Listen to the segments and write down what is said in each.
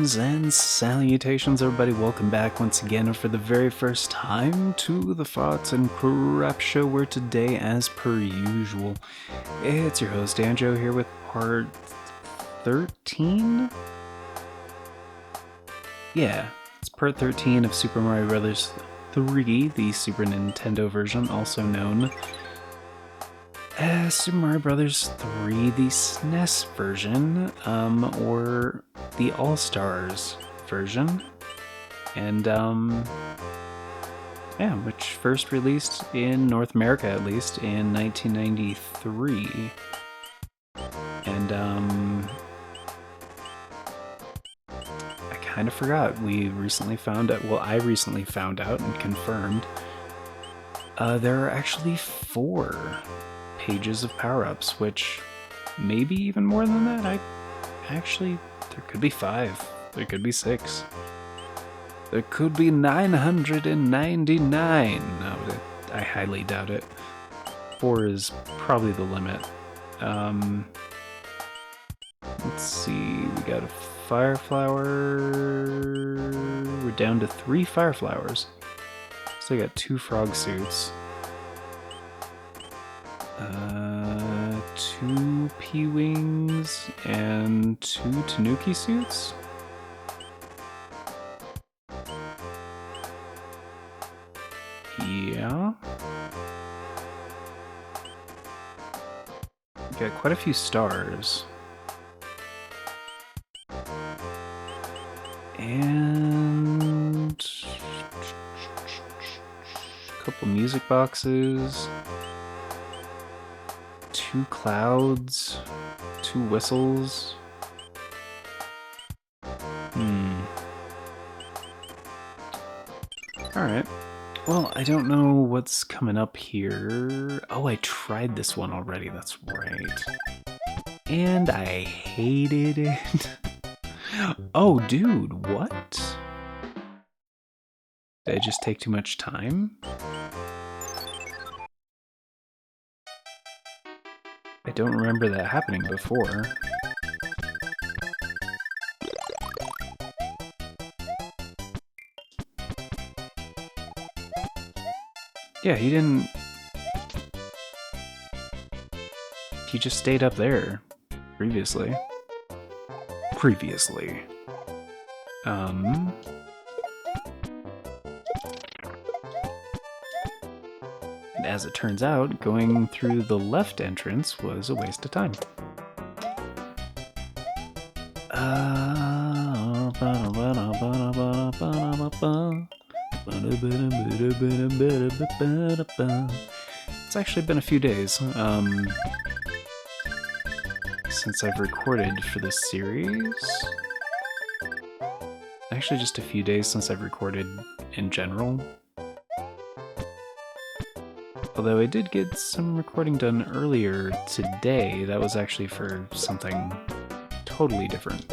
Greetings and salutations, everybody. Welcome back once again, and for the very first time, to the Thoughts and Crap Show, where today, as per usual, it's your host, Anjo, here with part 13? Yeah, it's part 13 of Super Mario Bros. 3, the Super Nintendo version, also known as Super Mario Bros. 3, the SNES version, or the All-Stars version, and, yeah, which first released in North America, at least, in 1993, and, I kind of forgot, we recently found out, well, I recently found out and confirmed, there are actually 4 pages of power-ups, which maybe even more than that. There could be 5, there could be 6, there could be 999. No, I highly doubt it. 4 is probably the limit. Let's see, we got a fire flower. We're down to 3 fire flowers. So I got 2 frog suits. 2 P-Wings and 2 Tanuki suits? Yeah. Got quite a few stars. And a couple music boxes. 2 clouds, 2 whistles. Alright. Well, I don't know what's coming up here. Oh, I tried this one already, that's right. And I hated it. Oh, dude, what? Did I just take too much time? I don't remember that happening before. Yeah, he didn't... He just stayed up there. Previously. And as it turns out, going through the left entrance was a waste of time. It's actually been a few days since I've recorded for this series. Actually, just a few days since I've recorded in general. Although I did get some recording done earlier today, that was actually for something totally different.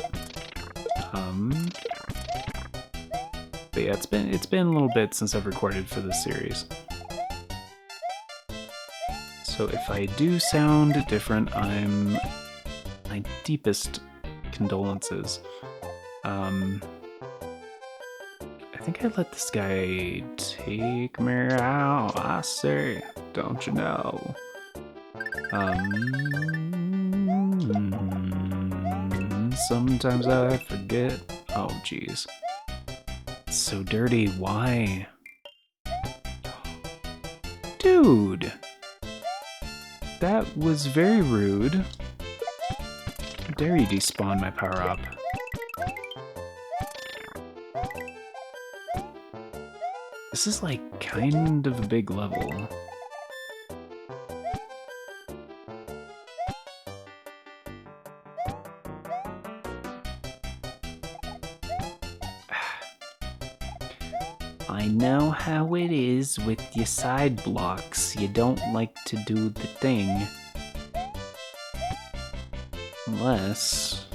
But yeah, it's been a little bit since I've recorded for this series. So if I do sound different, my deepest condolences. I think I let this guy take me out, I say, don't you know? Sometimes I forget. Oh, jeez. It's so dirty, why? Dude! That was very rude. How dare you despawn my power-up? This is like kind of a big level. I know how it is with your side blocks. You don't like to do the thing. Unless...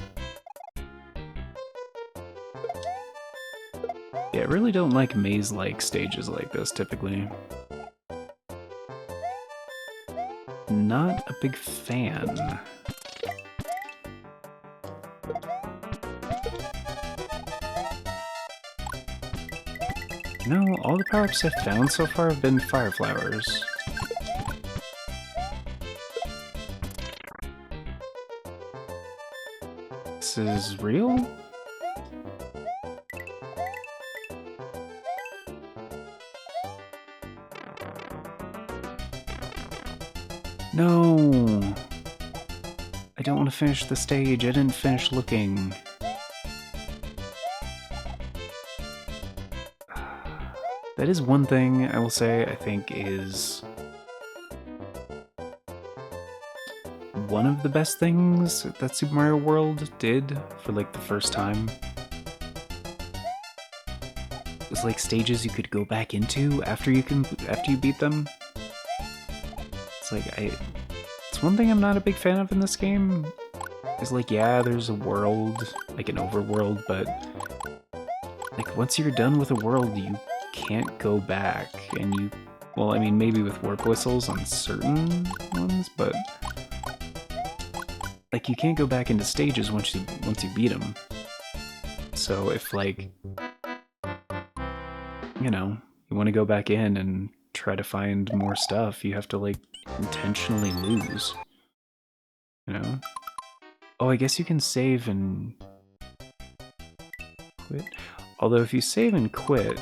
Yeah, I really don't like maze-like stages like this, typically. Not a big fan. No, all the power-ups I've found so far have been fire flowers. This is real? No! I don't want to finish the stage. I didn't finish looking. That is one thing I will say I think is one of the best things that Super Mario World did for like the first time. It was like stages you could go back into after you beat them. It's like it's one thing I'm not a big fan of in this game. Is like, yeah, there's a world, like an overworld, but like once you're done with a world, you can't go back, and you, well, I mean, maybe with warp whistles on certain ones, but like you can't go back into stages once you beat them. So if like, you know, you want to go back in and try to find more stuff, you have to like intentionally lose. You know? Oh, I guess you can save and quit. Although if you save and quit,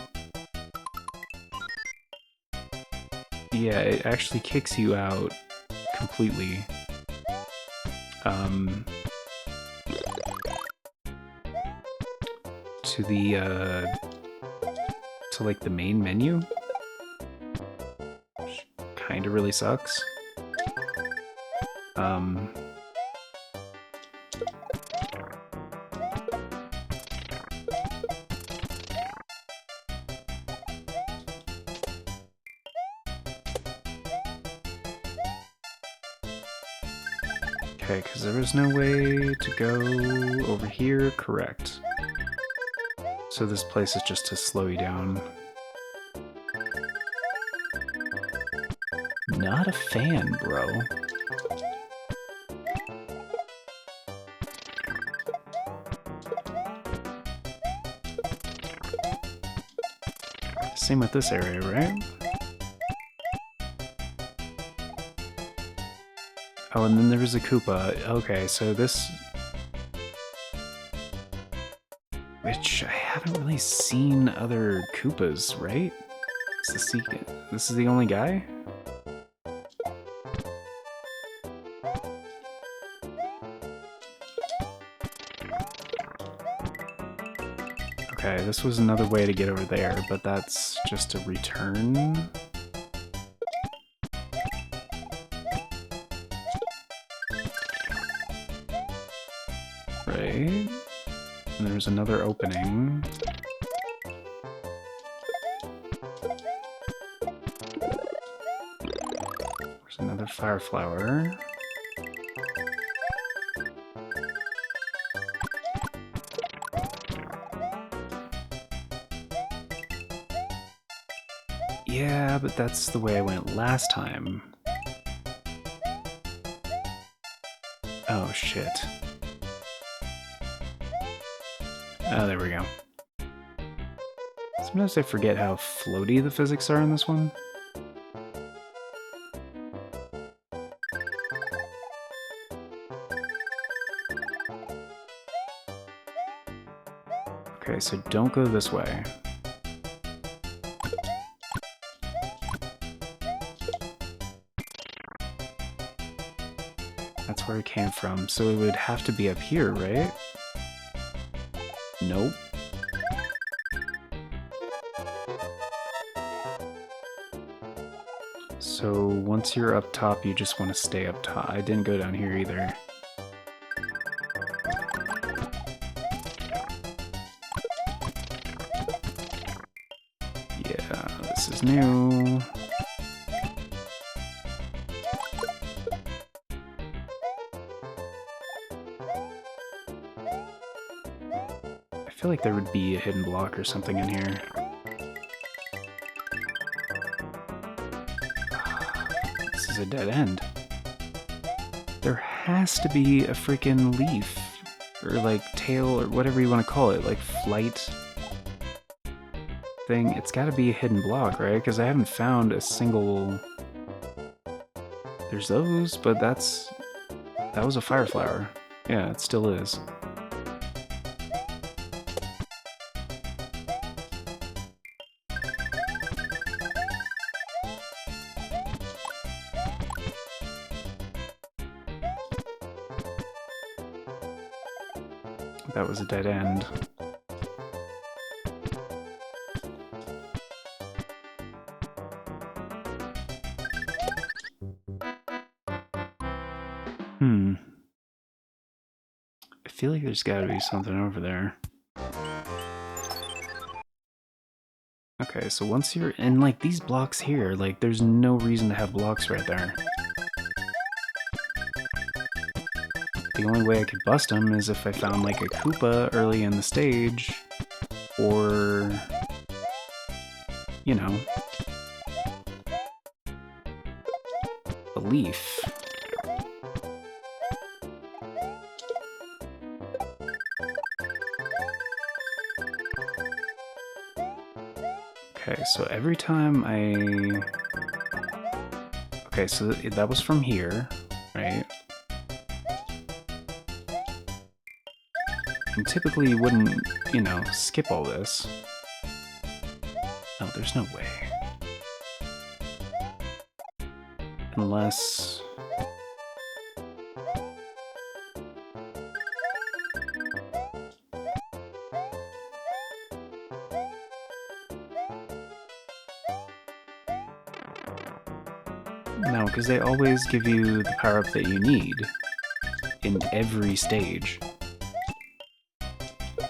yeah, it actually kicks you out completely. To the, to like the main menu. Which kinda really sucks. Okay, because there was no way to go over here, correct. So this place is just to slow you down. Not a fan, bro. Same with this area, right? Oh, and then there was a Koopa. Okay, so this... Which I haven't really seen other Koopas, right? This is the only guy? Okay, this was another way to get over there, but that's just a return. Right? And there's another opening. There's another fire flower. Yeah, but that's the way I went last time. Oh, shit. Oh, there we go. Sometimes I forget how floaty the physics are in this one. Okay, so don't go this way. That's where it came from, so it would have to be up here, right? Nope. So once you're up top, you just want to stay up top. I didn't go down here either. Yeah, this is new. I feel like there would be a hidden block or something in here. This is a dead end. There has to be a freaking leaf, or like tail, or whatever you want to call it, like flight thing, it's got to be a hidden block, right? Because I haven't found a single... There's those, but that was a fire flower. Yeah, it still is. That was a dead end. I feel like there's gotta be something over there. Okay, so once you're in, like, these blocks here, like, there's no reason to have blocks right there. The only way I could bust them is if I found, like, a Koopa early in the stage, or... you know... a leaf. Okay, so every time I... Okay, so that was from here, right? And typically you wouldn't, you know, skip all this. No, there's no way. Unless... No, because they always give you the power-up that you need in every stage.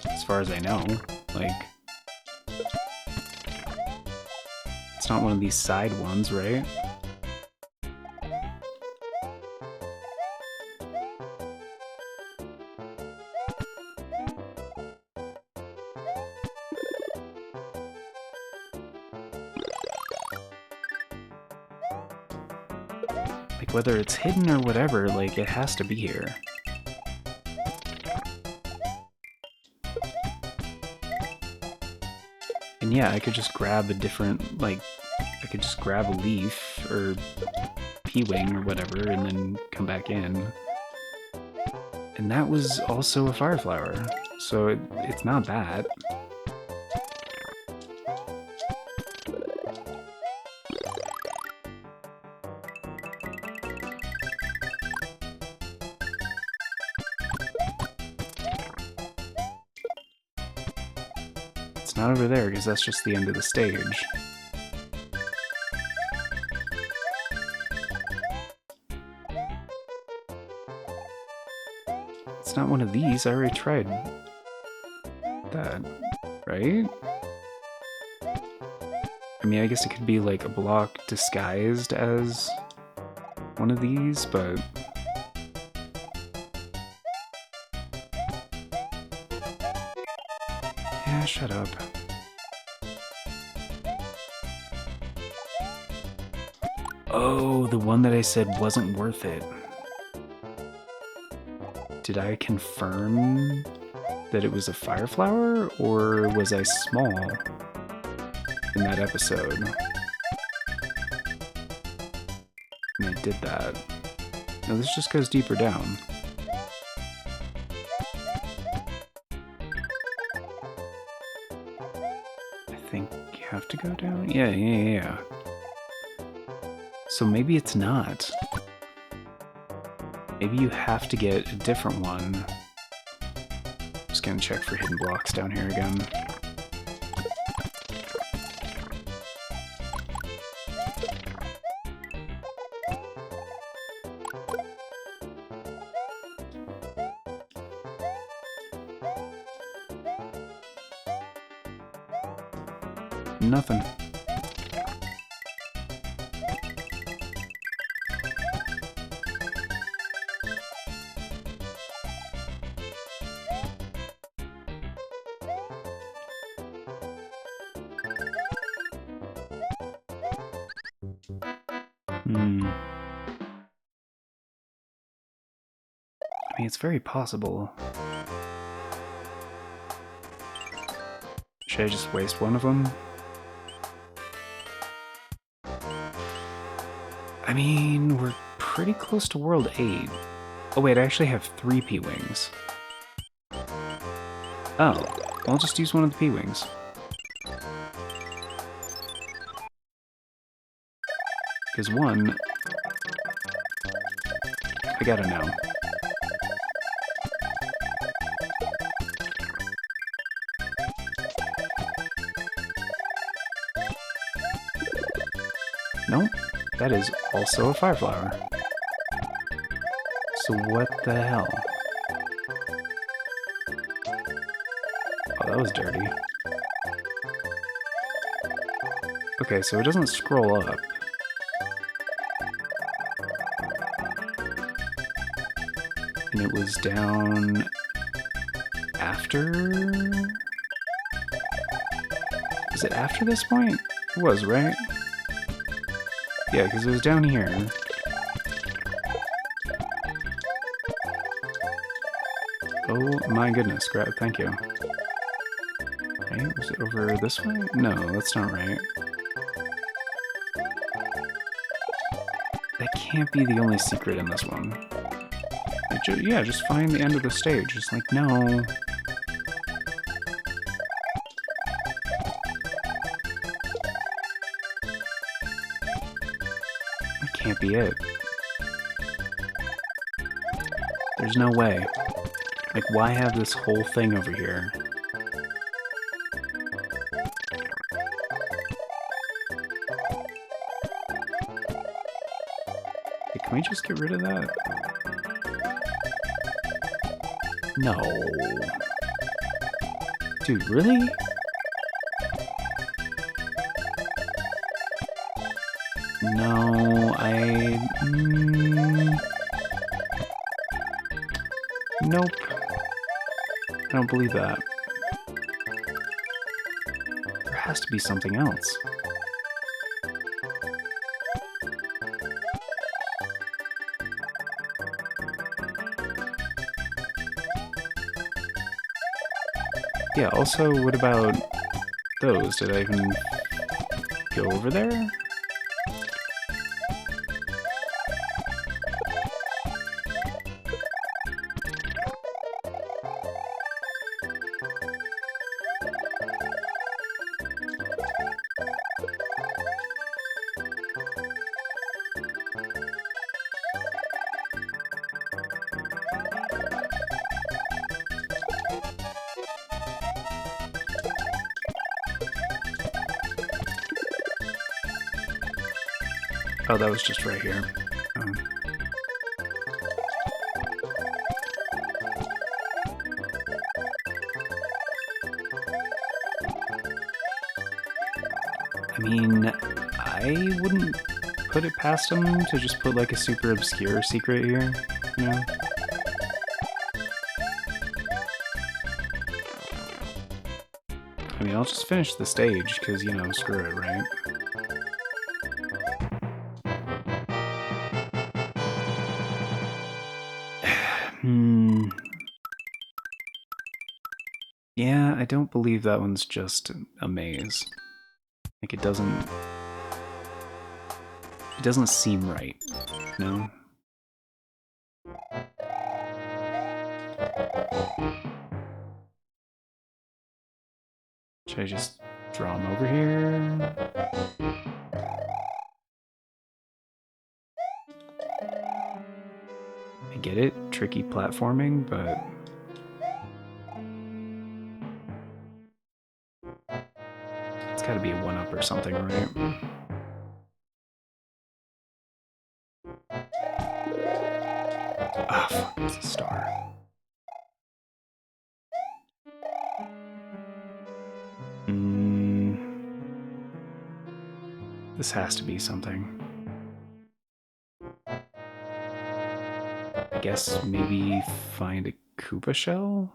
As far as I know, like... It's not one of these side ones, right? Like, whether it's hidden or whatever, like, it has to be here. And yeah, I could just grab a different, like, I could just grab a leaf, or P-Wing, or whatever, and then come back in. And that was also a fire flower, so it's not that. It's not over there, because that's just the end of the stage. It's not one of these, I already tried that, right? I mean, I guess it could be like a block disguised as one of these, but... Yeah, shut up. Oh, the one that I said wasn't worth it. Did I confirm that it was a fire flower, or was I small in that episode? And I did that. No, this just goes deeper down. I think you have to go down? Yeah. So maybe it's not. Maybe you have to get a different one. Just gonna check for hidden blocks down here again. Nothing. I mean, it's very possible. Should I just waste one of them? I mean, we're pretty close to World 8. Oh wait, I actually have 3 P-Wings. Oh, I'll just use one of the P-Wings. Because one... I gotta know. Nope, that is also a fire flower. So what the hell? Oh, that was dirty. Okay, so it doesn't scroll up. And it was down after... Is it after this point? It was, right? Yeah, because it was down here. Oh my goodness, thank you. Right, was it over this way? No, that's not right. That can't be the only secret in this one. Yeah, just find the end of the stage. It's like, no. That can't be it. There's no way. Like, why have this whole thing over here? Hey, can we just get rid of that? No. Dude, really? No, Nope. I don't believe that. There has to be something else. Yeah, also, what about those? Did I even go over there? Oh, that was just right here. I mean, I wouldn't put it past him to just put like a super obscure secret here, you know? I mean, I'll just finish the stage, because, you know, screw it, right? Yeah, I don't believe that one's just a maze. Like, it doesn't seem right, you know? Should I just draw him over here? I get it, tricky platforming, but... It's gotta be a 1-up or something, right? Ah, fuck, it's a star. This has to be something. I guess maybe find a Koopa shell?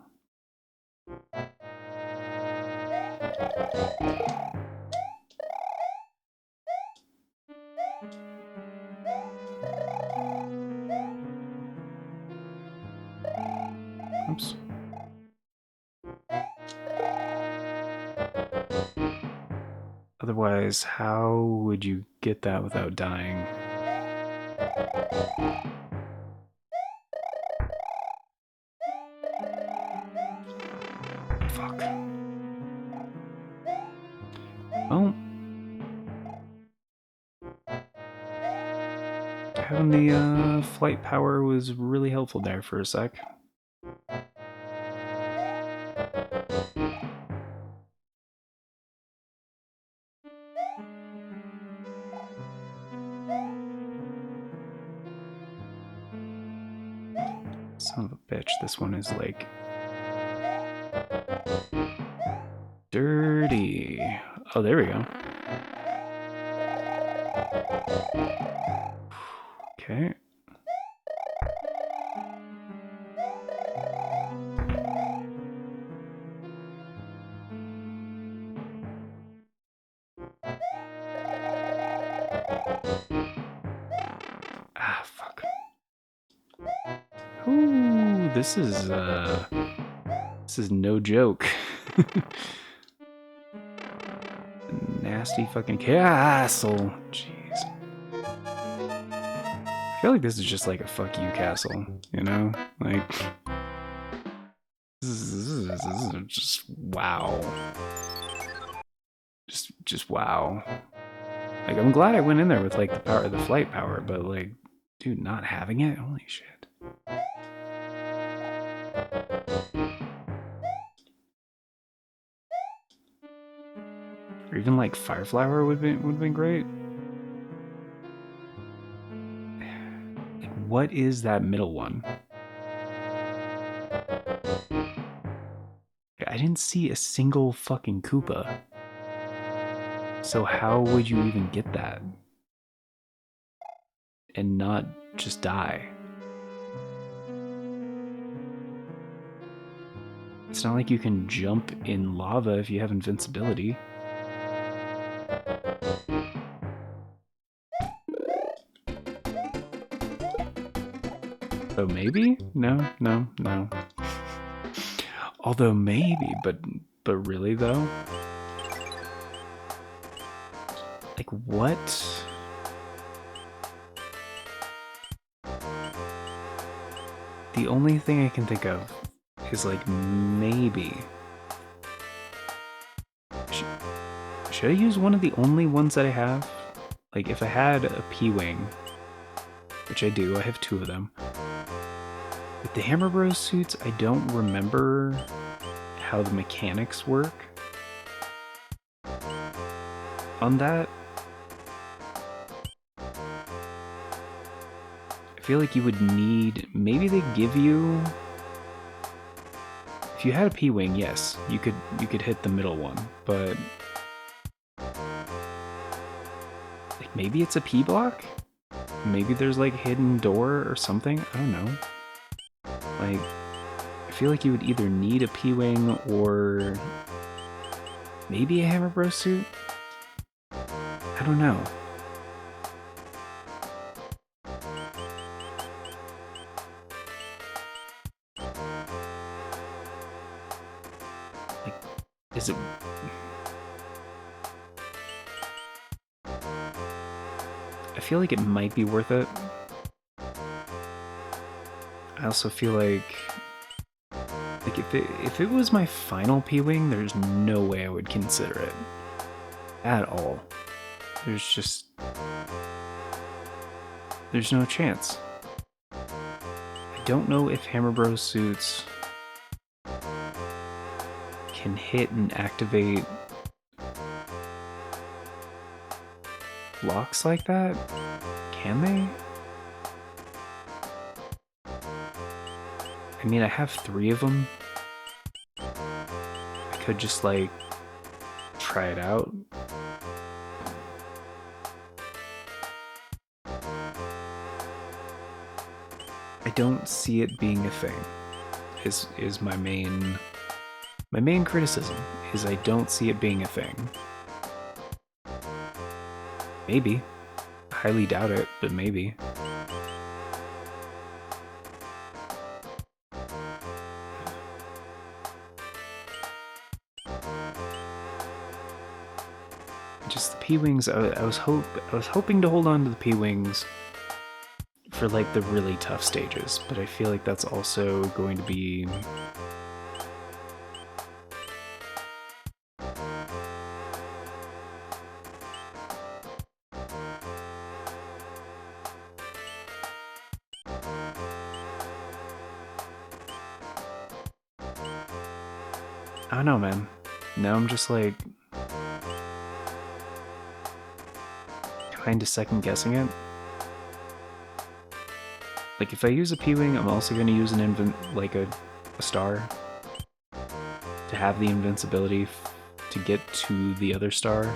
Oops. Otherwise, how would you get that without dying? Fuck. Well, having the flight power was really helpful there for a sec. Son of a bitch, this one is like dirty. Oh, there we go. Okay. Ah, fuck. Ooh, this is no joke. Nasty fucking castle. Jeez. I feel like this is just like a fuck you castle, you know? Like, this is just wow. Just wow. Like, I'm glad I went in there with like the power, the flight power, but like, dude, not having it, holy shit. Or even like Fireflower would have been great. Like, what is that middle one? I didn't see a single fucking Koopa. So how would you even get that? And not just die? It's not like you can jump in lava if you have invincibility. Oh, maybe? No. Although maybe, but really though? Like what? The only thing I can think of is like maybe. Should I use one of the only ones that I have? Like if I had a P-Wing, which I do, I have 2 of them. With the Hammer Bros suits, I don't remember how the mechanics work on that. I feel like you would need, maybe they give you, if you had a P-Wing, yes, you could hit the middle one, but like maybe it's a P-block? Maybe there's like a hidden door or something? I don't know. Like, I feel like you would either need a P-Wing or maybe a Hammer Bros suit? I don't know. Like, is it... I feel like it might be worth it. I also feel like if it was my final P-Wing, there's no way I would consider it at all. There's no chance. I don't know if Hammer Bros suits can hit and activate blocks like that. Can they? I mean, I have 3 of them. I could just, like, try it out. I don't see it being a thing, is my main criticism, is I don't see it being a thing. Maybe. I highly doubt it, but maybe. Just the P-Wings, I was hoping to hold on to the P-Wings for like the really tough stages, but I feel like that's also going to be... I don't know, man. Now I'm just like kind of second guessing it. Like if I use a P-Wing, I'm also going to use an a star to have the invincibility to get to the other star.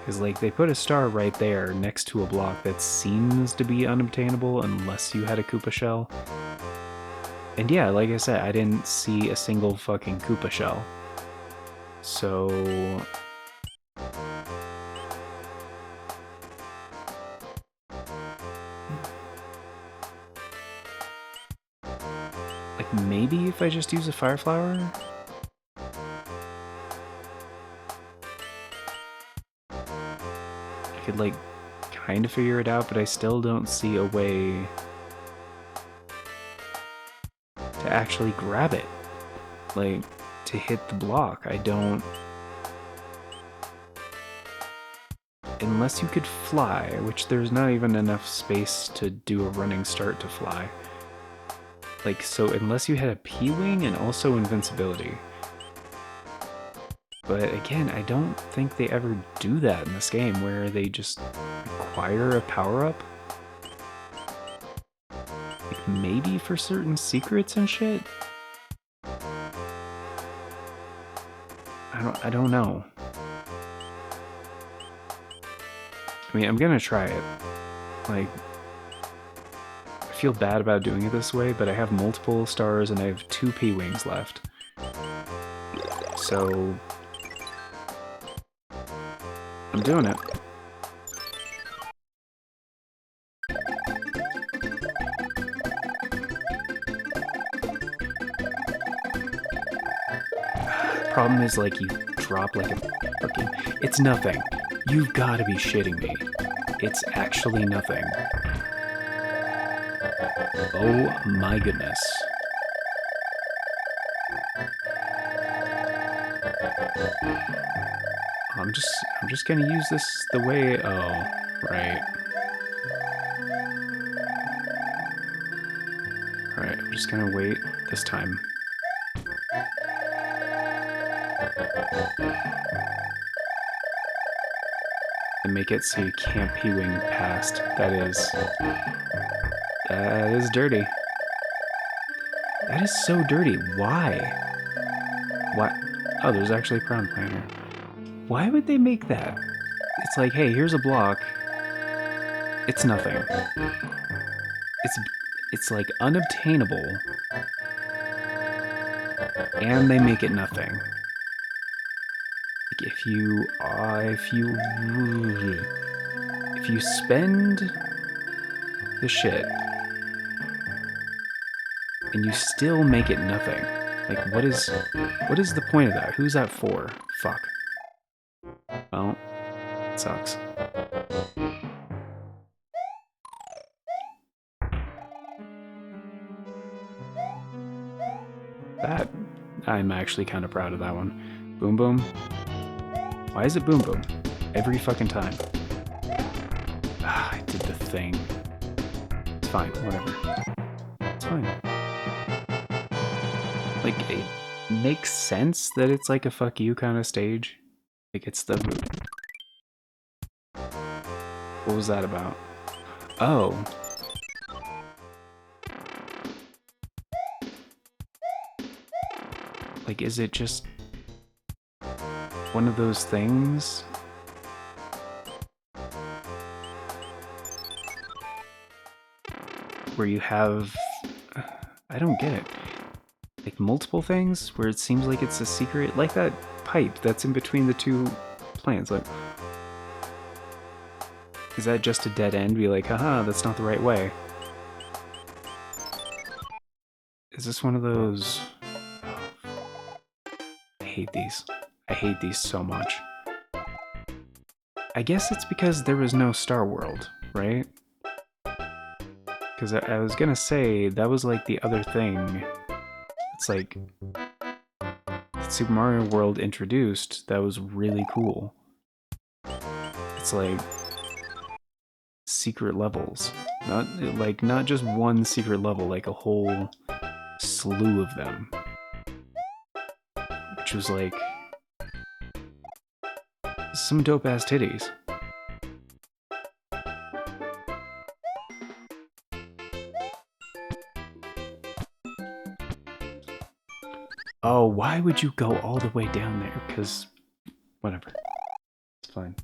Because like they put a star right there next to a block that seems to be unobtainable unless you had a Koopa shell. And yeah, like I said, I didn't see a single fucking Koopa shell. So... like maybe if I just use a Fire Flower? I could like kind of figure it out, but I still don't see a way to actually grab it. Like, to hit the block, I don't... Unless you could fly, which there's not even enough space to do a running start to fly. Like, so unless you had a P-Wing and also invincibility. But again, I don't think they ever do that in this game, where they just require a power-up. Like, maybe for certain secrets and shit? I don't know. I mean, I'm gonna try it. Like, I feel bad about doing it this way, but I have multiple stars and I have 2 P-Wings left. So... I'm doing it. Problem is, like, you drop like a fucking... It's nothing. You've gotta be shitting me. It's actually nothing. Oh my goodness. I'm just gonna use this the way... Oh, right. Alright, I'm just gonna wait this time. And make it so you can't P-Wing past. That is dirty. That is so dirty. Why? What? Oh, there's actually a Prawn Plant here. Why would they make that? It's like, hey, here's a block. It's nothing. It's like unobtainable. And they make it nothing. Like if you spend the shit and you still make it nothing, like what is the point of that? Who's that for? Fuck. Well, it sucks. That I'm actually kind of proud of that one. Boom boom. Why is it boom boom? Every fucking time. Ah, I did the thing. It's fine, whatever. It's fine. Like, it makes sense that it's like a fuck you kind of stage. Like, it's the... What was that about? Oh. Like, is it just... one of those things? Where you have... I don't get it. Like multiple things where it seems like it's a secret, like that pipe that's in between the 2 plants. Like, is that just a dead end? Be like, haha, that's not the right way. Is this one of those? I hate these. I hate these so much. I guess it's because there was no Star World, right? Because I was gonna say, that was like the other thing. It's like, that Super Mario World introduced, that was really cool. It's like secret levels. Not just one secret level, like a whole slew of them. Which was like some dope ass titties. Oh, why would you go all the way down there? Because, whatever. It's fine.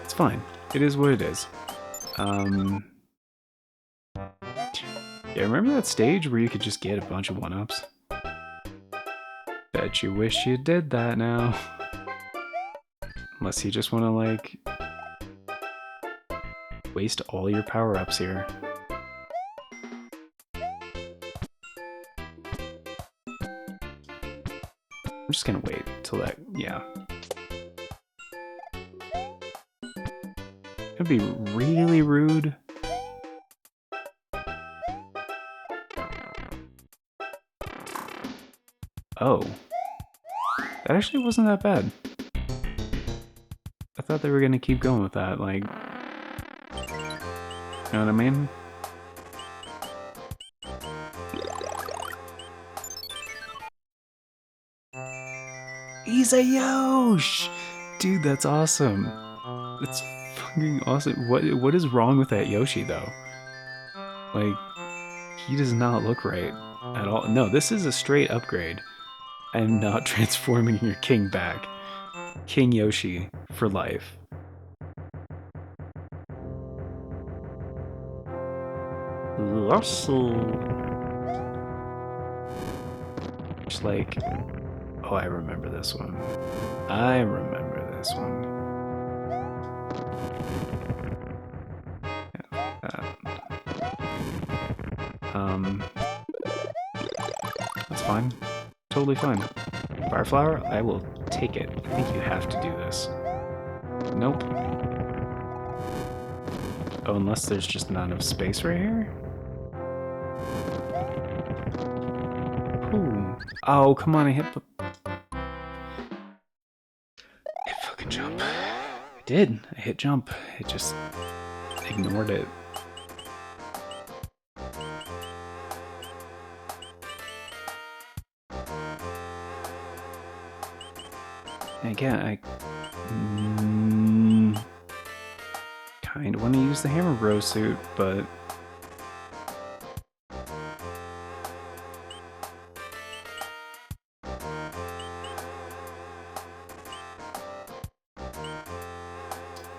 It's fine. It is what it is. Yeah, remember that stage where you could just get a bunch of 1-ups? Bet you wish you did that now. Unless you just want to, like, waste all your power-ups here. I'm just gonna wait till that, yeah. It'd be really rude. Oh. That actually wasn't that bad. I thought they were gonna keep going with that, like... You know what I mean? He's a Yosh! Dude, that's awesome. That's fucking awesome. What is wrong with that Yoshi, though? Like, he does not look right at all. No, this is a straight upgrade. I am not transforming your king back. King Yoshi for life. Just like... Oh, I remember this one. I remember this one. That's fine. Totally fine. Fire Flower, I will take it. I think you have to do this. Nope. Oh, unless there's just not enough space right here? Ooh. Oh, come on, I hit fucking jump. I did. I hit jump. It just ignored it. And again, I kind of want to use the Hammer Bro suit, but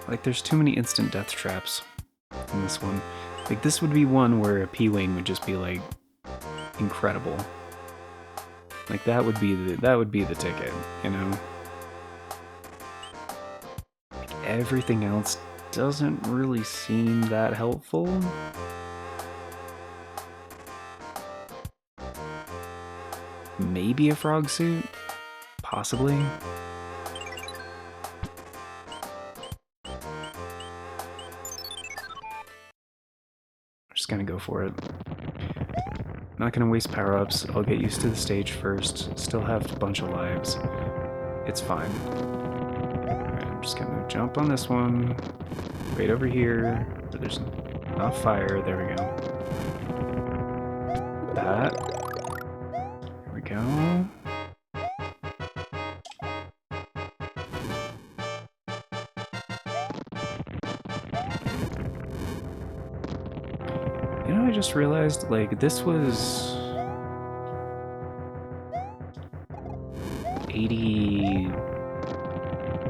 like there's too many instant death traps in this one. Like this would be one where a P-Wing would just be like incredible. Like that would be the ticket, you know? Like, everything else doesn't really seem that helpful. Maybe a frog suit? Possibly. Just gonna go for it. Not gonna waste power-ups. I'll get used to the stage first. Still have a bunch of lives. It's fine. Alright, I'm just gonna jump on this one. Wait over here. Where there's not fire. There we go. That. There we go. You know, I just realized, like, this was 80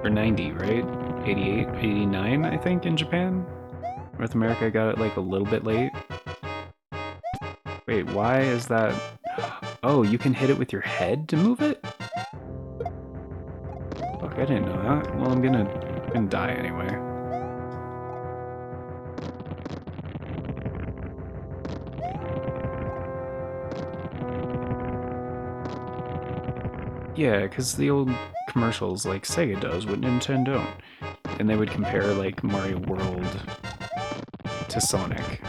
or 90, right? 88, 89, I think, in Japan. North America got it, like, a little bit late. Wait, why is that? Oh, you can hit it with your head to move it? Fuck, I didn't know that. Well, I'm gonna die anyway. Yeah, because the old commercials, like, Sega does what Nintendo don't. And they would compare, like, Mario World to Sonic.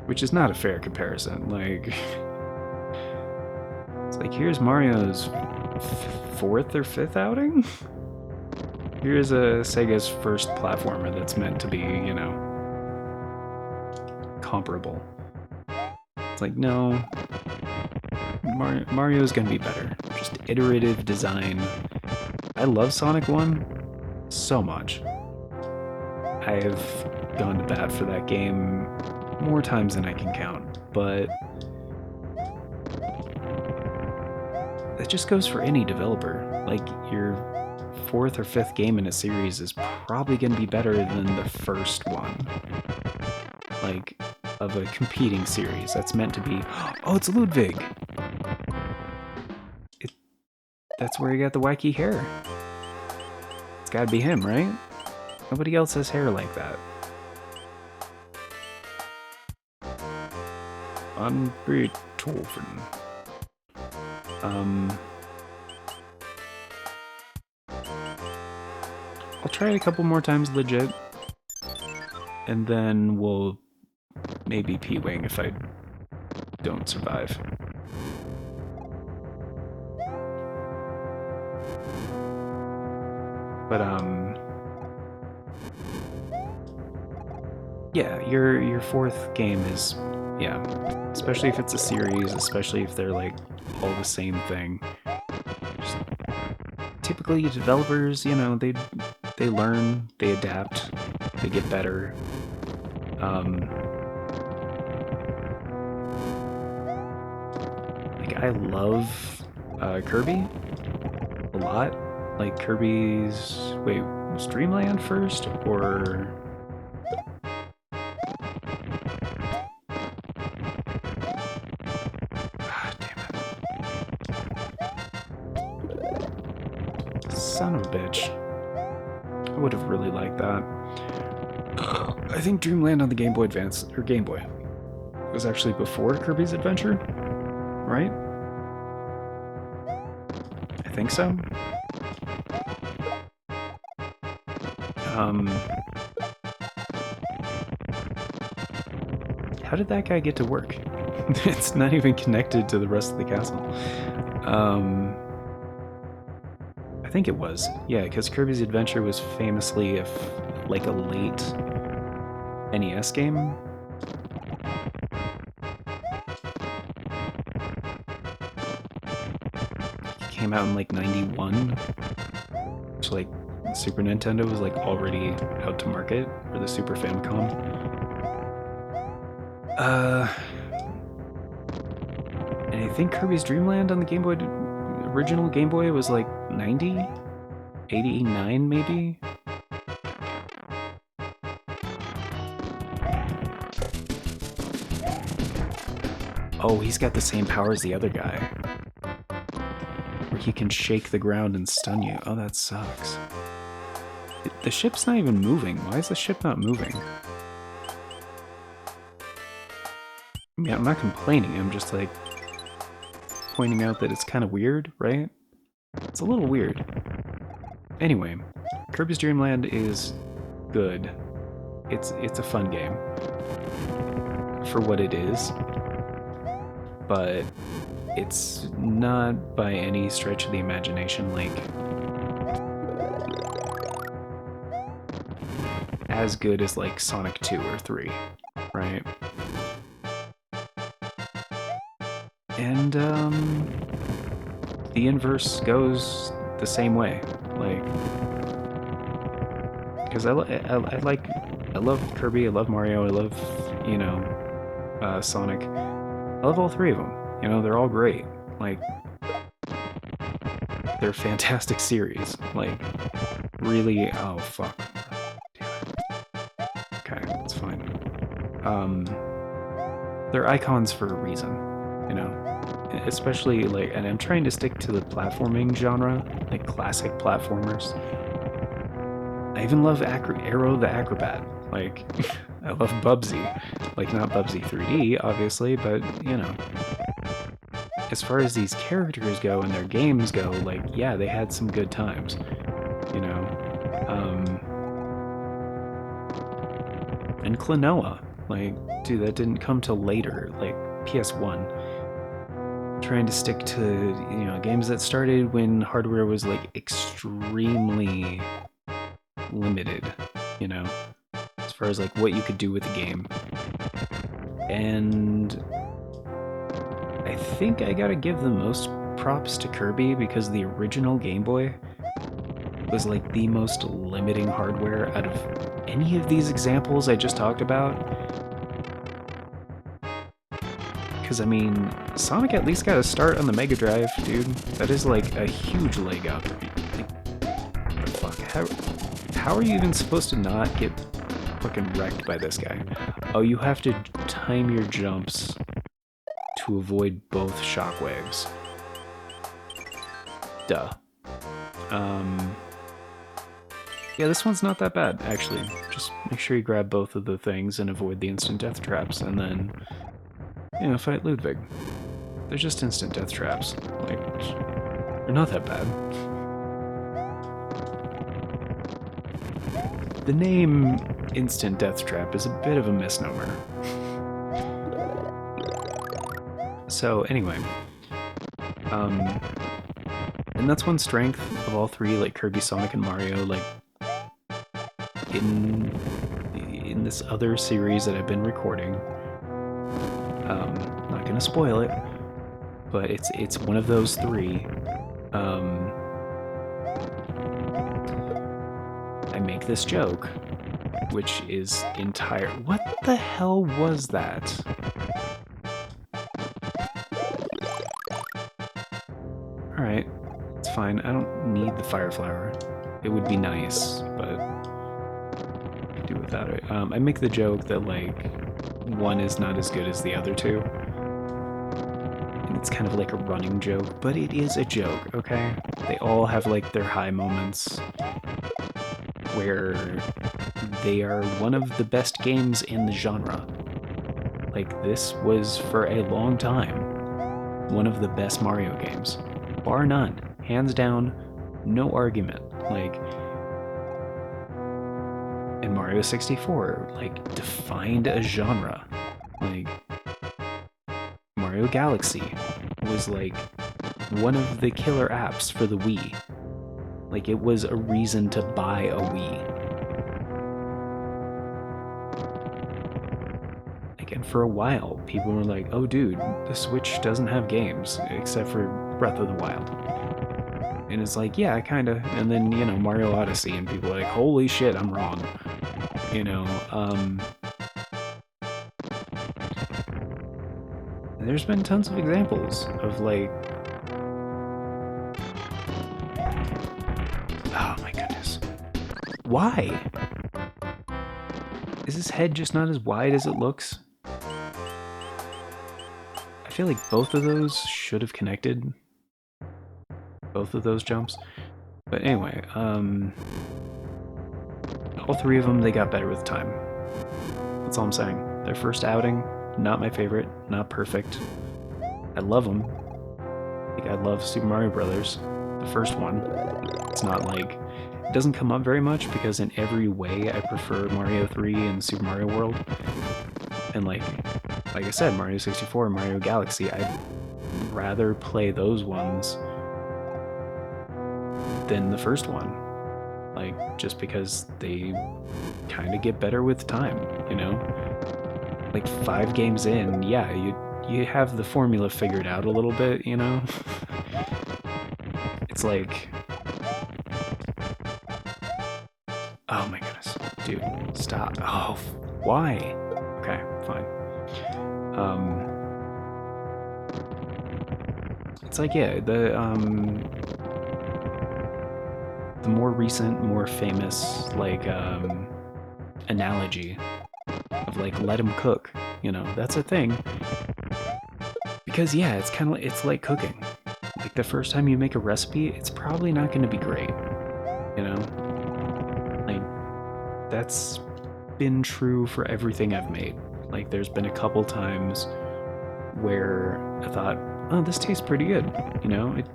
which is not a fair comparison. Like, it's like, here's Mario's fourth or fifth outing? Here's a Sega's first platformer that's meant to be, you know, comparable. It's like, no, Mario's gonna be better. Just iterative design. I love Sonic 1 so much. I have gone to bat for that game more times than I can count, but that just goes for any developer. Like, your fourth or fifth game in a series is probably going to be better than the first one. Like, of a competing series that's meant to be, oh, it's Ludwig! That's where he got the wacky hair. It's gotta be him, right? Nobody else has hair like that. Unbeethoven. I'll try it a couple more times legit, and then we'll maybe P-Wing if I don't survive. But yeah, your fourth game is, yeah, especially if it's a series, especially if they're like all the same thing. Just, typically developers, you know, they learn, they adapt, they get better. Like, I love Kirby a lot. Like, Kirby's... Wait, was Dreamland first, or... Ah, damn it. Son of a bitch. I would have really liked that. I think Dreamland on the Game Boy Advance, or Game Boy, was actually before Kirby's Adventure, right? I think so. How did that guy get to work? It's not even connected to the rest of the castle. I think it was. Yeah, because Kirby's Adventure was famously like a late NES game. It came out in like 91. So like Super Nintendo was like already out to market for the Super Famicom. And I think Kirby's Dream Land on the Game Boy, original Game Boy, was like 90? 89 maybe? Oh, he's got the same power as the other guy. Where he can shake the ground and stun you. Oh, that sucks. The ship's not even moving. Why is the ship not moving? I mean, I'm not complaining, I'm just like pointing out that it's kind of weird, right? It's a little weird. Anyway, Kirby's Dream Land is good. It's a fun game for what it is, but it's not by any stretch of the imagination like as good as like Sonic 2 or 3, right? And the inverse goes the same way, like, because I love Kirby, I love Mario, I love, you know, Sonic. I love all three of them. You know, they're all great. Like, they're fantastic series. Like, really. Oh fuck. Damn it. Okay, that's fine. They're icons for a reason. You know. Especially, like, and I'm trying to stick to the platforming genre, like classic platformers. I even love Arrow the Acrobat. Like, I love Bubsy. Like, not Bubsy 3D, obviously, but, you know. As far as these characters go and their games go, like, yeah, they had some good times. You know? And Klonoa. Like, dude, that didn't come till later, like PS1. Trying to stick to, you know, games that started when hardware was like extremely limited, you know, as far as like what you could do with the game. And I think I gotta give the most props to Kirby because the original Game Boy was like the most limiting hardware out of any of these examples I just talked about. Because, I mean, Sonic at least got a start on the Mega Drive, dude. That is like a huge leg up. Like, the fuck? How are you even supposed to not get fucking wrecked by this guy? Oh, you have to time your jumps to avoid both shockwaves. Duh. Yeah, this one's not that bad, actually. Just make sure you grab both of the things and avoid the instant death traps, and then, you know, fight Ludwig. They're just instant death traps. Like, they're not that bad. The name instant death trap is a bit of a misnomer. So, anyway. And that's one strength of all three, like Kirby, Sonic, and Mario, like, in this other series that I've been recording. Not gonna spoil it, but it's one of those three. I make this joke, which is entire. What the hell was that? All right, it's fine. I don't need the fire flower. It would be nice, but I could do without it. I make the joke that like one is not as good as the other two. And it's kind of like a running joke, but it is a joke, okay? They all have like their high moments where they are one of the best games in the genre. Like, this was for a long time one of the best Mario games. Bar none. Hands down, no argument. Like, and Mario 64, like, defined a genre. Like, Mario Galaxy was, like, one of the killer apps for the Wii. Like, it was a reason to buy a Wii. Like, and for a while, people were like, oh, dude, the Switch doesn't have games, except for Breath of the Wild. And it's like, yeah, kinda. And then, you know, Mario Odyssey, and people are like, holy shit, I'm wrong. You know, there's been tons of examples of, like, oh my goodness. Why? Is his head just not as wide as it looks? I feel like both of those should have connected. Both of those jumps. But anyway, all three of them, they got better with time. That's all I'm saying. Their first outing, not my favorite, not perfect. I love them. Like, I love Super Mario Brothers, the first one. It's not like, it doesn't come up very much because in every way I prefer Mario 3 and Super Mario World. And like I said, Mario 64 and Mario Galaxy, I'd rather play those ones than the first one. Like, just because they kind of get better with time, you know? Like, 5 games in, yeah, you have the formula figured out a little bit, you know? It's like, oh my goodness, dude, stop. Oh, why? Okay, fine. It's like, yeah, the more recent, more famous, like, analogy of, like, let him cook, you know, that's a thing. Because, yeah, it's kind of, it's like cooking. Like, the first time you make a recipe, it's probably not going to be great, you know? Like, that's been true for everything I've made. Like, there's been a couple times where I thought, oh, this tastes pretty good, you know? It's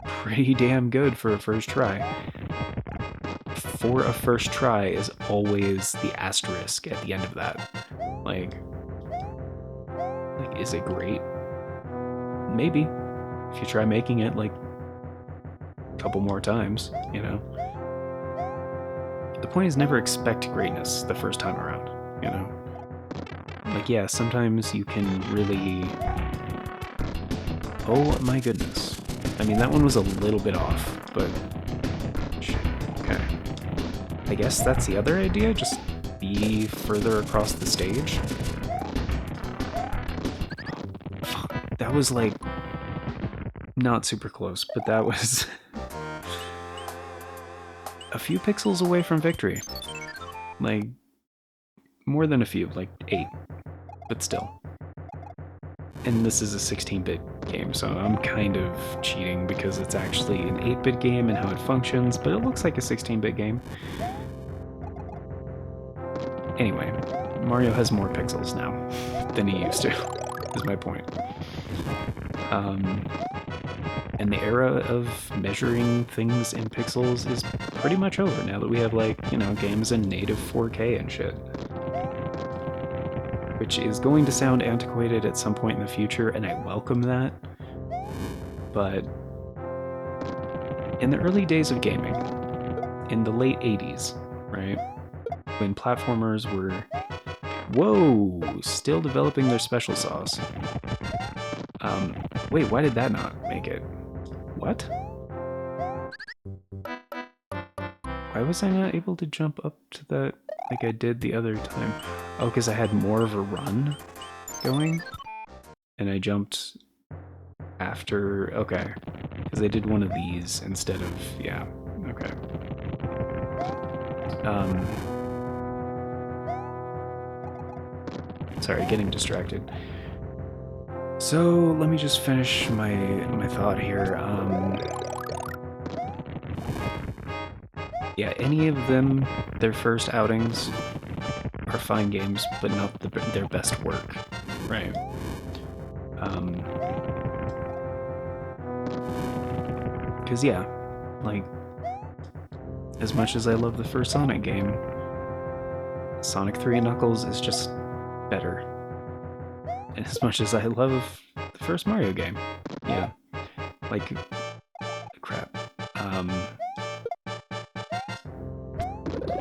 pretty damn good for a first try. For a first try is always the asterisk at the end of that. Like, Like, is it great? Maybe. If you try making it, like, a couple more times, you know? The point is never expect greatness the first time around, you know? Like, yeah, sometimes you can really... Oh my goodness. I mean, that one was a little bit off, but... Okay. I guess that's the other idea, just be further across the stage. That was, like, not super close, but that was a few pixels away from victory. Like, more than a few, like 8, but still. And this is a 16-bit game, so I'm kind of cheating because it's actually an 8-bit game and how it functions, but it looks like a 16-bit game. Anyway, Mario has more pixels now than he used to, is my point. And the era of measuring things in pixels is pretty much over now that we have, like, you know, games in native 4K and shit. Which is going to sound antiquated at some point in the future, and I welcome that. But in the early days of gaming, in the late 80s, right, when platformers were, whoa, still developing their special sauce. Wait, why did that not make it? What? Why was I not able to jump up to that like I did the other time? Oh, because I had more of a run going? And I jumped after... Okay. Because I did one of these instead of... Yeah, okay. Sorry, getting distracted. So, let me just finish my thought here. Yeah, any of them, their first outings are fine games, but not their best work, right? Because, yeah, like, as much as I love the first Sonic game, Sonic 3 and Knuckles is just better. And as much as I love the first Mario game, yeah, like, crap.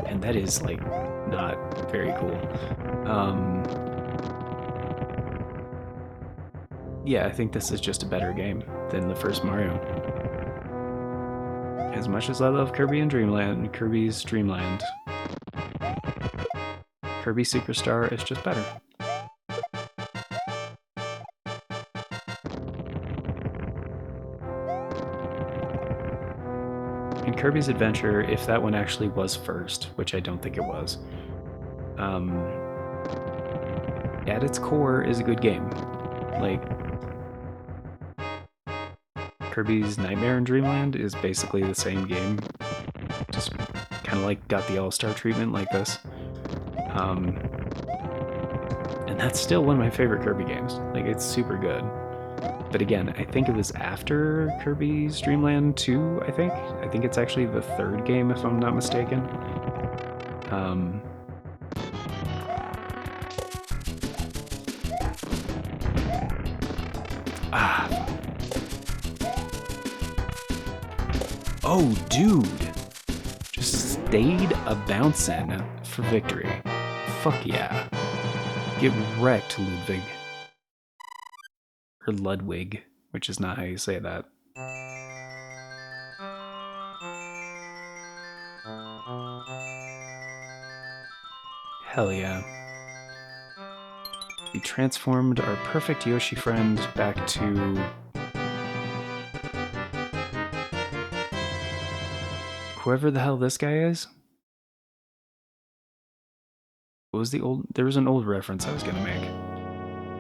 And that is, like, not very cool. Yeah, I think this is just a better game than the first Mario. As much as I love Kirby and Kirby's Dreamland, Kirby Superstar is just better. And Kirby's Adventure, if that one actually was first, which I don't think it was, at its core is a good game. Like, Kirby's Nightmare in Dreamland is basically the same game, just kind of like got the all-star treatment like this. And that's still one of my favorite Kirby games. Like, it's super good. But again, I think it was after Kirby's Dreamland 2, I think. I think it's actually the third game, if I'm not mistaken. Oh, dude! Just stayed a-bouncing for victory. Fuck yeah. Get wrecked, Ludwig. Or Ludwig, which is not how you say that. Hell yeah. We transformed our perfect Yoshi friend back to... whoever the hell this guy is? What was the old... There was an old reference I was gonna make.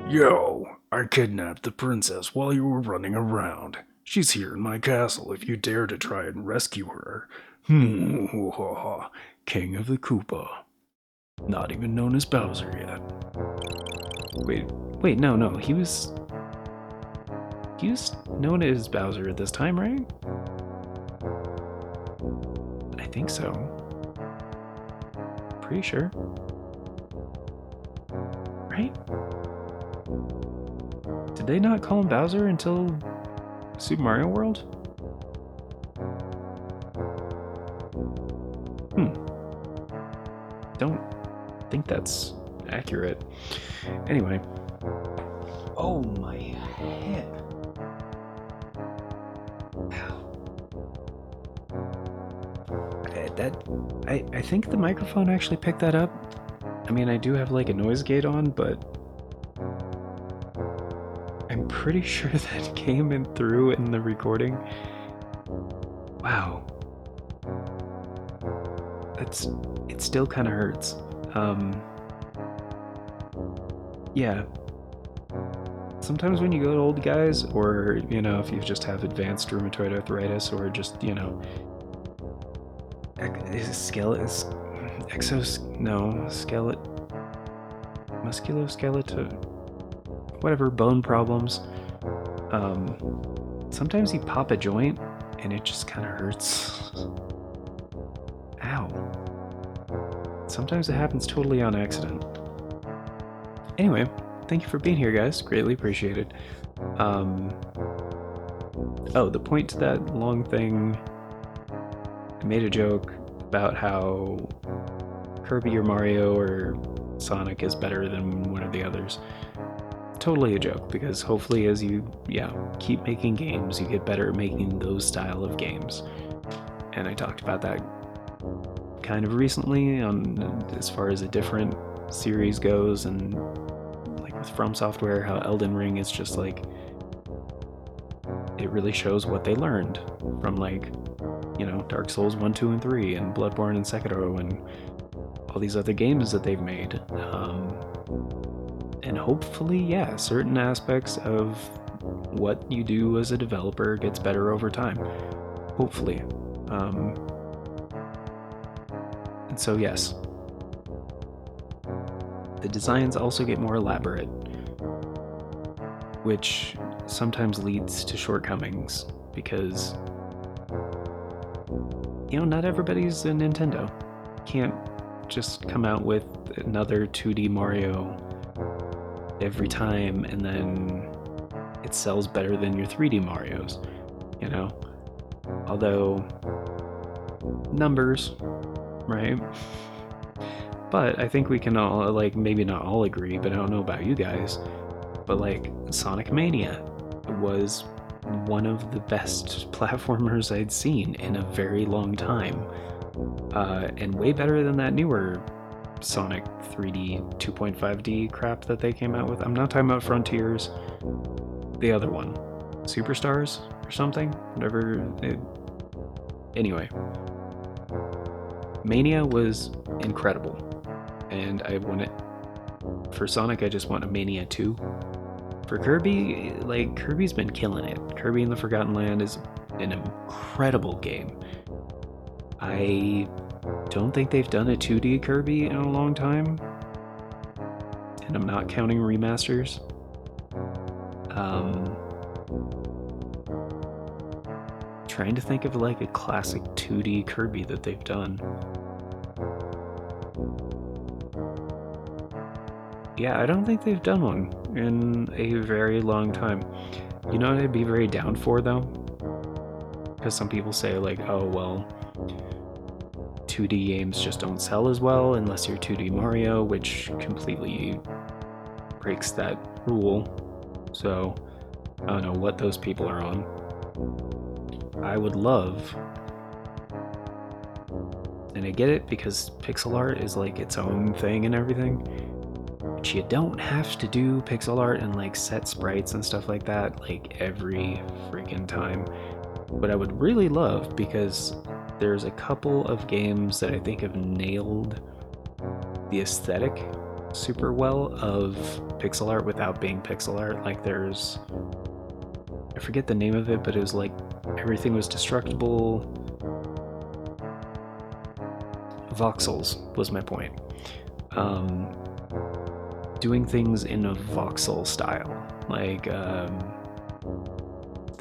Yo, I kidnapped the princess while you were running around. She's here in my castle if you dare to try and rescue her. King of the Koopa. Not even known as Bowser yet. Wait, no, he was known as Bowser at this time, right? I think so. Pretty sure. Right? Did they not call him Bowser until Super Mario World? Don't think that's accurate. Anyway. Oh, my hip. I think the microphone actually picked that up. I mean, I do have like a noise gate on, but I'm pretty sure that came in through in the recording. Wow. It still kind of hurts. Yeah. Sometimes when you go to old guys, or, you know, if you just have advanced rheumatoid arthritis, or just, you know, musculoskeletal, whatever, bone problems. Sometimes you pop a joint and it just kind of hurts. Ow. Sometimes it happens totally on accident. Anyway, thank you for being here, guys. Greatly appreciated. Oh, the point to that long thing, I made a joke about how Kirby or Mario or Sonic is better than one of the others. Totally a joke, because hopefully as you, keep making games, you get better at making those style of games. And I talked about that kind of recently on as far as a different series goes, and like with From Software, how Elden Ring is just like, it really shows what they learned from, like, you know, Dark Souls 1, 2, and 3, and Bloodborne and Sekiro, and all these other games that they've made. And hopefully, certain aspects of what you do as a developer gets better over time. Hopefully. And so, yes. The designs also get more elaborate, which sometimes leads to shortcomings, because, you know, not everybody's a Nintendo. Can't just come out with another 2D Mario every time and then it sells better than your 3D Marios, you know? Although, numbers, right? But I think we can all, like, maybe not all agree, but I don't know about you guys, but like Sonic Mania was one of the best platformers I'd seen in a very long time, and way better than that newer Sonic 3D 2.5D crap that they came out with. I'm not talking about Frontiers, the other one, Superstars or something, whatever. Anyway, Mania was incredible, and I want it. For Sonic, I just want a Mania 2. For Kirby, like, Kirby's been killing it. Kirby in the Forgotten Land is an incredible game. I don't think they've done a 2D Kirby in a long time, and I'm not counting remasters. Trying to think of like a classic 2D Kirby that they've done. Yeah, I don't think they've done one in a very long time. You know what I'd be very down for, though? Because some people say, like, oh, well, 2D games just don't sell as well unless you're 2D Mario, which completely breaks that rule. So, I don't know what those people are on. I would love, and I get it because pixel art is like its own thing and everything, but you don't have to do pixel art and like set sprites and stuff like that like every freaking time. But I would really love, because there's a couple of games that I think have nailed the aesthetic super well of pixel art without being pixel art. Like, there's, I forget the name of it, but it was like everything was destructible. Voxels was my point. Doing things in a voxel style, like The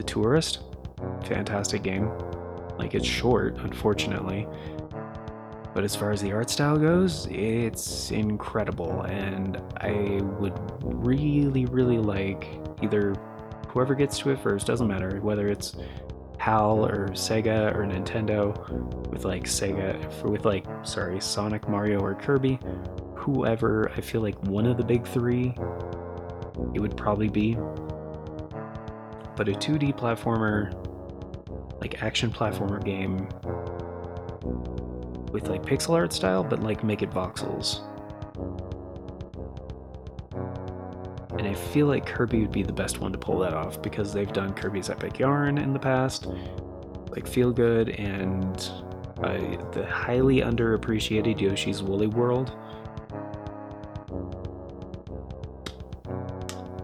Tourist, fantastic game. Like, it's short, unfortunately, But as far as the art style goes, it's incredible, and I would really, really like either whoever gets to it first, doesn't matter, whether it's HAL or Sega or Nintendo, with like Sonic, Mario, or Kirby, whoever, I feel like one of the big three, it would probably be. But a 2D platformer, like action platformer game with like pixel art style, but like make it voxels. And I feel like Kirby would be the best one to pull that off because they've done Kirby's Epic Yarn in the past, like Feel Good, and the highly underappreciated Yoshi's Woolly World.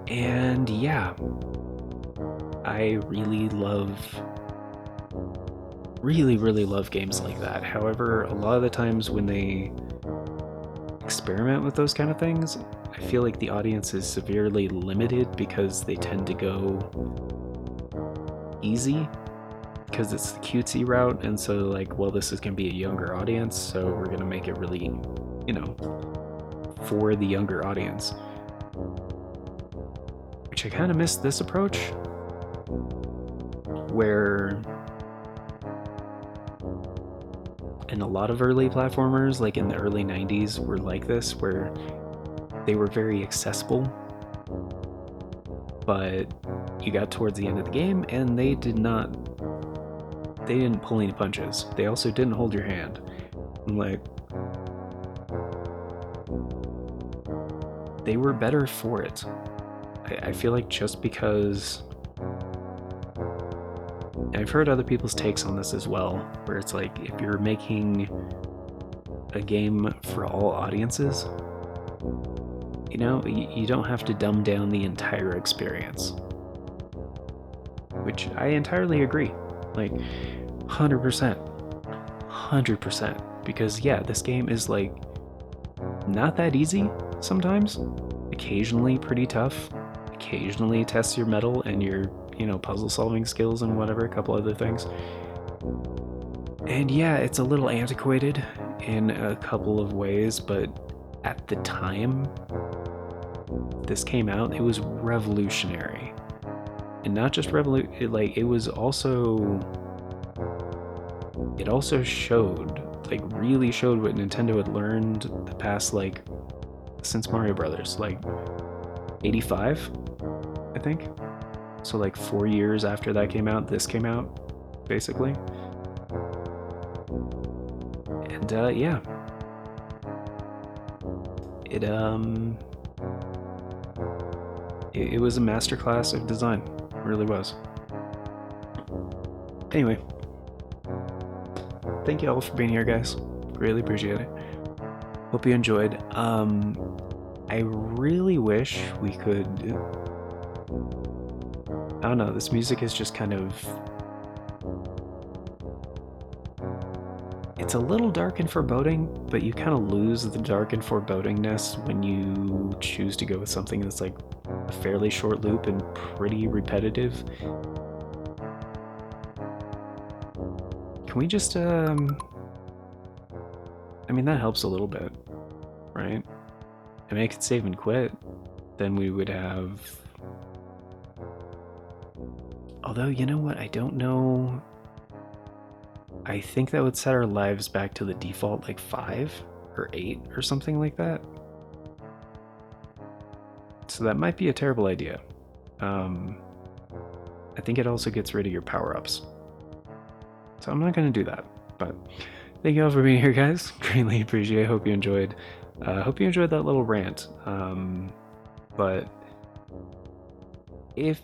And yeah, I really love games like that. However, a lot of the times when they experiment with those kind of things, I feel like the audience is severely limited because they tend to go easy because it's the cutesy route, and so like, well, this is going to be a younger audience, so we're going to make it really, for the younger audience. Which I kind of miss this approach, where in a lot of early platformers, like in the early 90s, were like this, where they were very accessible, but you got towards the end of the game and they didn't pull any punches. They also didn't hold your hand. Like, they were better for it. I feel like just because, and I've heard other people's takes on this as well, where it's like, if you're making a game for all audiences, you don't have to dumb down the entire experience. Which I entirely agree. Like, 100%. 100%. Because, yeah, this game is, like, not that easy sometimes. Occasionally pretty tough. Occasionally tests your mettle and your, puzzle solving skills and whatever, a couple other things. And yeah, it's a little antiquated in a couple of ways, but at the time this came out, it was revolutionary. And not just it also showed, like, really showed what Nintendo had learned the past, like, since Mario Brothers, like 85, I think. So like 4 years after that came out, this came out, basically. And yeah, it was a masterclass of design. It really was. Anyway, thank you all for being here, guys. Really appreciate it. Hope you enjoyed. I really wish we could, I don't know, this music is just kind of, it's a little dark and foreboding, but you kind of lose the dark and forebodingness when you choose to go with something that's like a fairly short loop and pretty repetitive. Can we just, I mean, that helps a little bit, right? I mean, I could save and quit, then we would have, although, you know what, I don't know, I think that would set our lives back to the default, like 5 or 8 or something like that. So that might be a terrible idea. I think it also gets rid of your power-ups. So I'm not going to do that, but thank you all for being here, guys. Greatly appreciate it. Hope you enjoyed. Hope you enjoyed that little rant. But if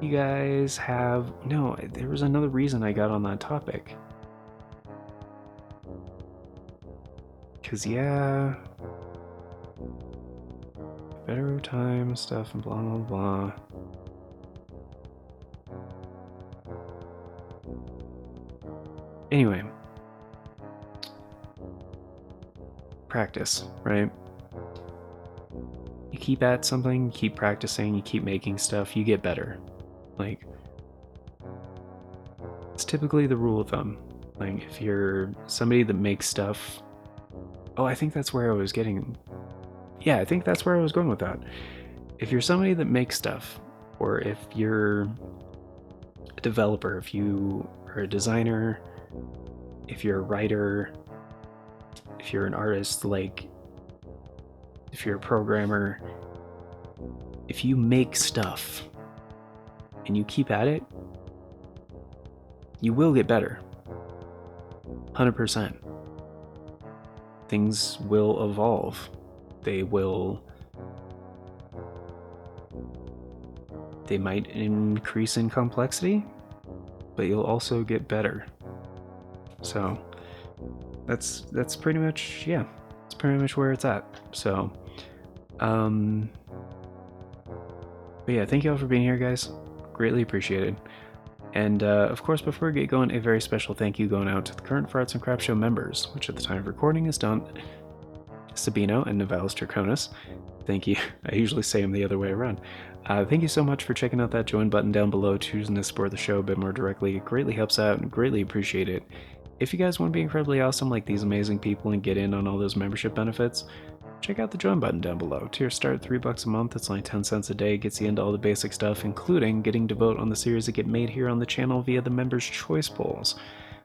you guys have... No, there was another reason I got on that topic. Because, yeah... better time stuff and blah, blah, blah. Anyway. Practice, right? You keep at something, you keep practicing, you keep making stuff, you get better. Like, it's typically the rule of thumb. Like, if you're somebody that makes stuff Oh, I think that's where I was getting. Yeah, I think that's where I was going with that. If you're somebody that makes stuff, or if you're a developer, if you are a designer, if you're a writer, if you're an artist, like if you're a programmer, if you make stuff and you keep at it, you will get better. 100%. Things will evolve. They might increase in complexity, but you'll also get better. So that's pretty much, yeah, it's pretty much where it's at. So but yeah, thank you all for being here, guys. Greatly appreciated. And of course, before we get going, a very special thank you going out to the current For Arts and Crafts Show members, which at the time of recording is done Sabino and Novalis Draconis. Thank you. I usually say them the other way around. Thank you so much for checking out that join button down below, choosing to support the show a bit more directly. It greatly helps out and greatly appreciate it. If you guys want to be incredibly awesome like these amazing people and get in on all those membership benefits, check out the join button down below. Tier start $3 a month, it's only 10 cents a day, gets you into all the basic stuff, including getting to vote on the series that get made here on the channel via the members' choice polls.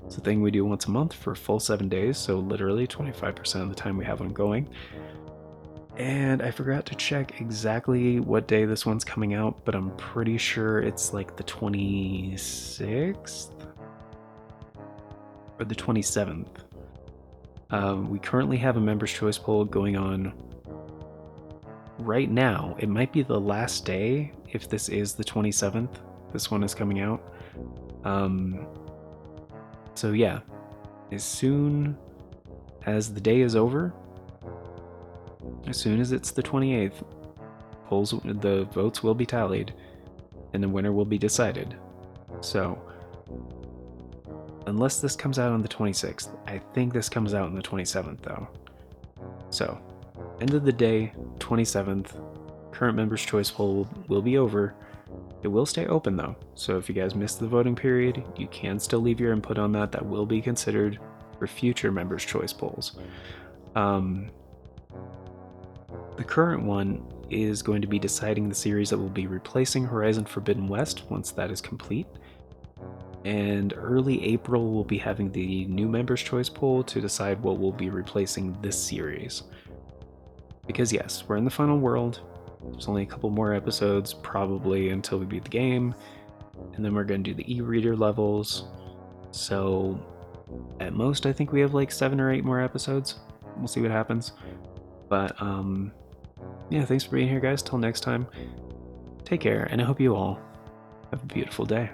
It's a thing we do once a month for a full 7 days, so literally 25% of the time we have them going. And I forgot to check exactly what day this one's coming out, but I'm pretty sure it's like the 26th or the 27th. We currently have a members' choice poll going on right now. It might be the last day if this is the 27th. This one is coming out. So yeah, as soon as the day is over, as soon as it's the 28th, the votes will be tallied, and the winner will be decided. So, unless this comes out on the 26th, I think this comes out on the 27th though. So, end of the day, 27th, current members' choice poll will be over. It will stay open though, so if you guys missed the voting period, you can still leave your input on that. That will be considered for future members' choice polls. The current one is going to be deciding the series that will be replacing Horizon Forbidden West once that is complete. And early April, we'll be having the new members' choice poll to decide what will be replacing this series. Because yes, we're in the final world. There's only a couple more episodes, probably, until we beat the game. And then we're going to do the e-reader levels. So at most, I think we have like 7 or 8 more episodes. We'll see what happens. But yeah, thanks for being here, guys. Till next time, take care, and I hope you all have a beautiful day.